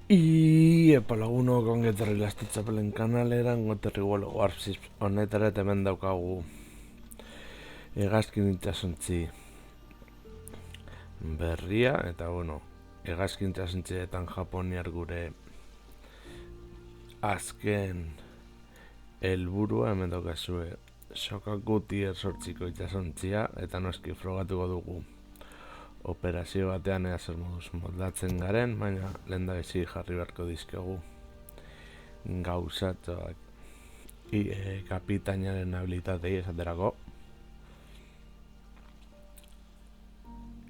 Epa lagunok ongetorri Lastitzapelen kanalera, ongetorri Warpships honetara eta hemen daukagu hegazkin itxasontzi berria, eta hegazkin itxasontzietan japoniar gure azken helburua hemen daukazue Shokaku Tier 8ko itxasontzia, eta noski frogatuko dugu operazio batean ea zer moduz moldatzen garen, baina lehendabizi jarri beharko dizkegu gauzatxoak kapitainaren habilitatei esaterako.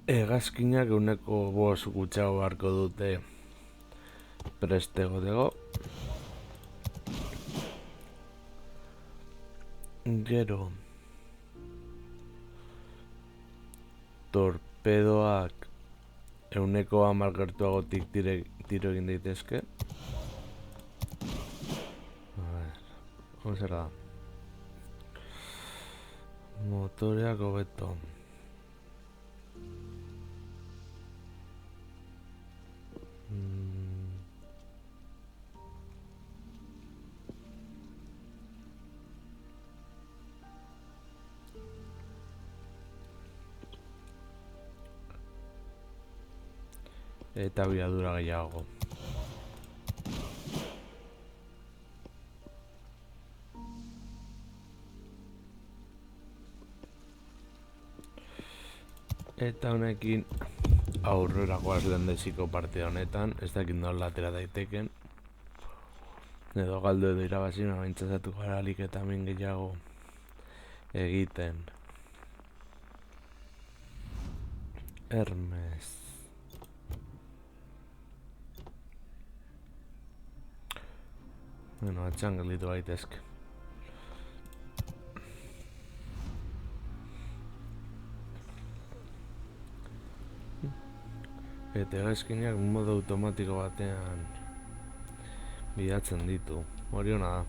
Hegazkinak euneko 5 gutxago beharko dute preste egoteko. Gero torpedoak euneko 10 gertuagotik tiro egin daitezke. Zer da? Motoreak hobeto. Eta abiadura gehiago. Eta honekin aurreragoaz lehendeziko partida honetan, ez dakit nola atera daiteken. Edo galdu edo irabazi, baintzazatu gara alik eta min gehiago egiten. Hermes. Atxan gelditu gaitezke. Eta hegazkinak modu automatiko batean bilatzen ditu. Hori hona da.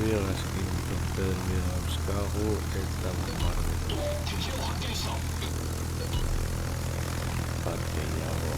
Hegazkin torpedo dauzkagu eta bombardetu bat gehiago.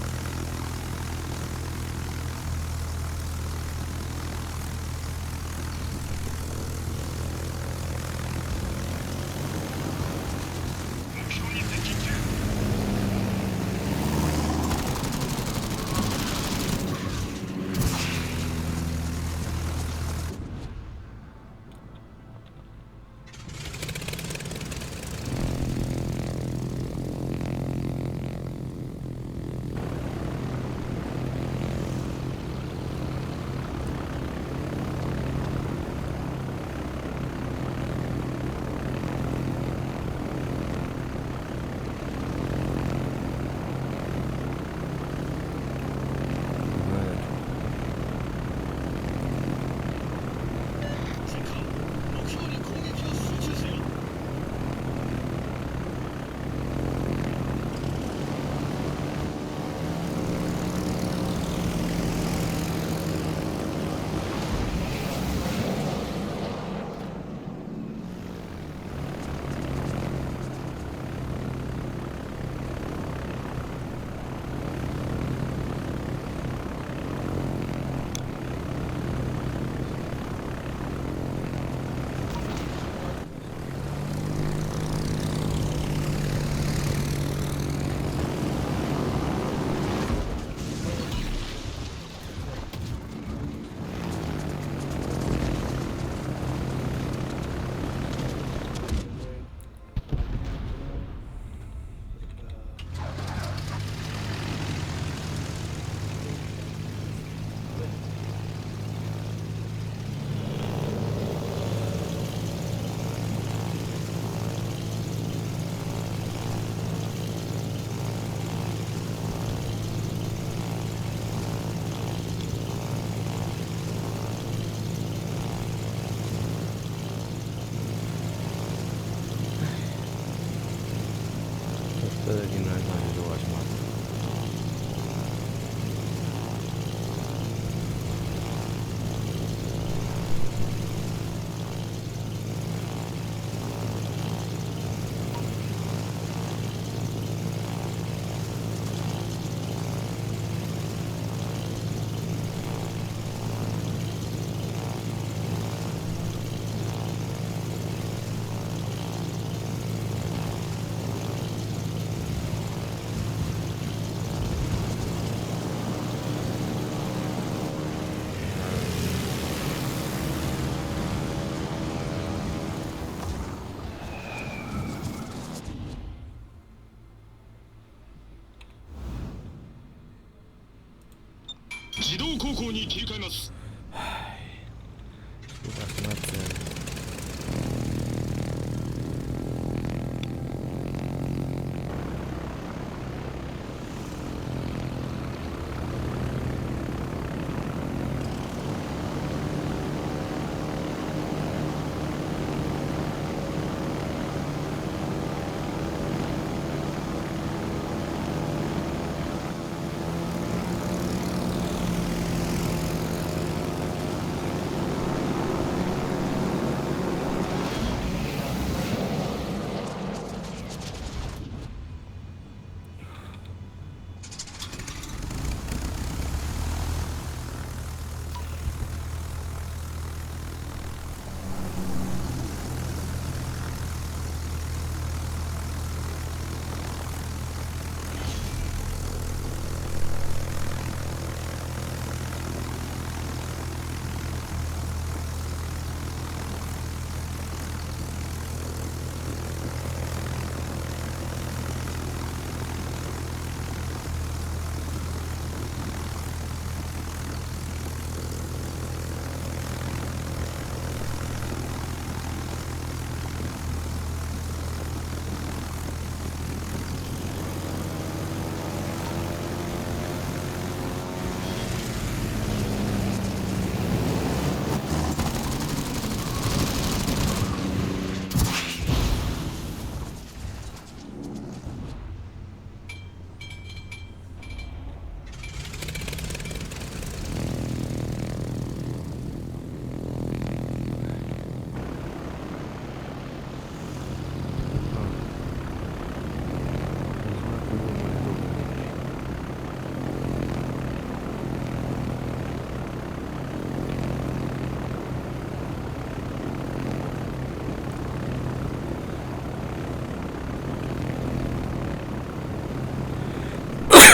向に切り替えます。Słuchaj, Ya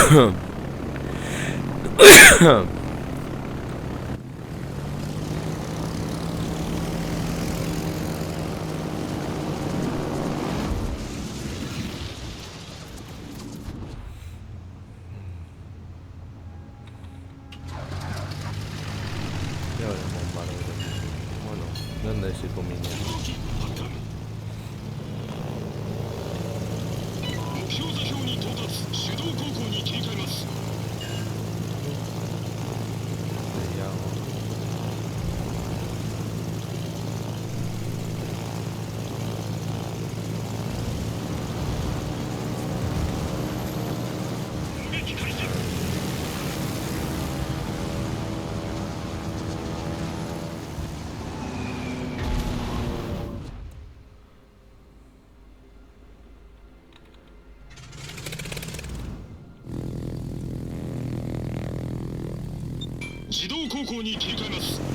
veremos, vale. Bueno, ¿dónde es el comienzo? 目標座標に到達。手動航行に切り替えます。 Ya, 攻撃開始。 自動航行に切り替えます。 あ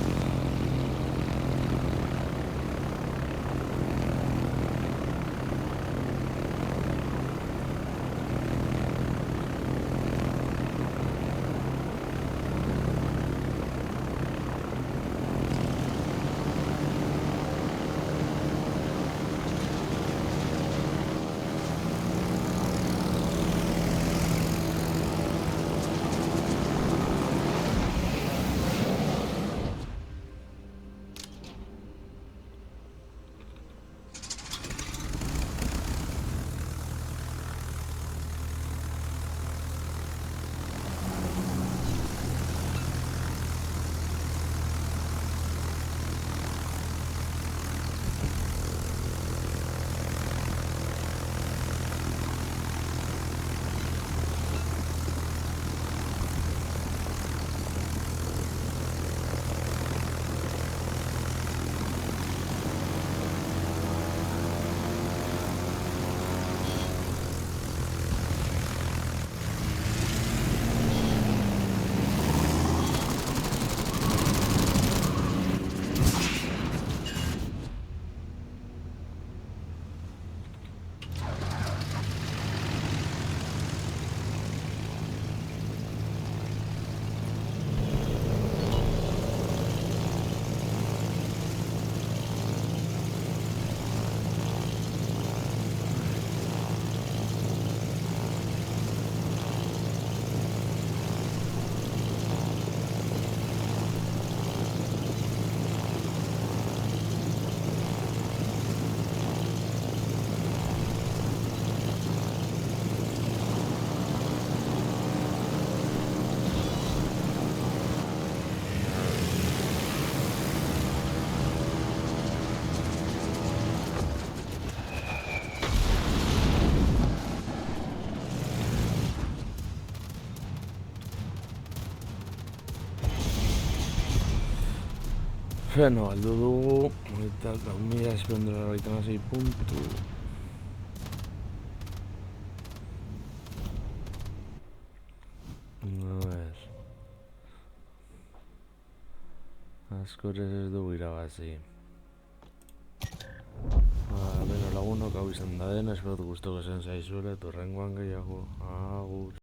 Beno, aldu dugu, eta 1.696 puntu. A ver. Askorez ez dugu irabazi. Beno, lagunok hau izan da den, espero gustoko zen zaizuela, eta horrengoan gehiago. Agur.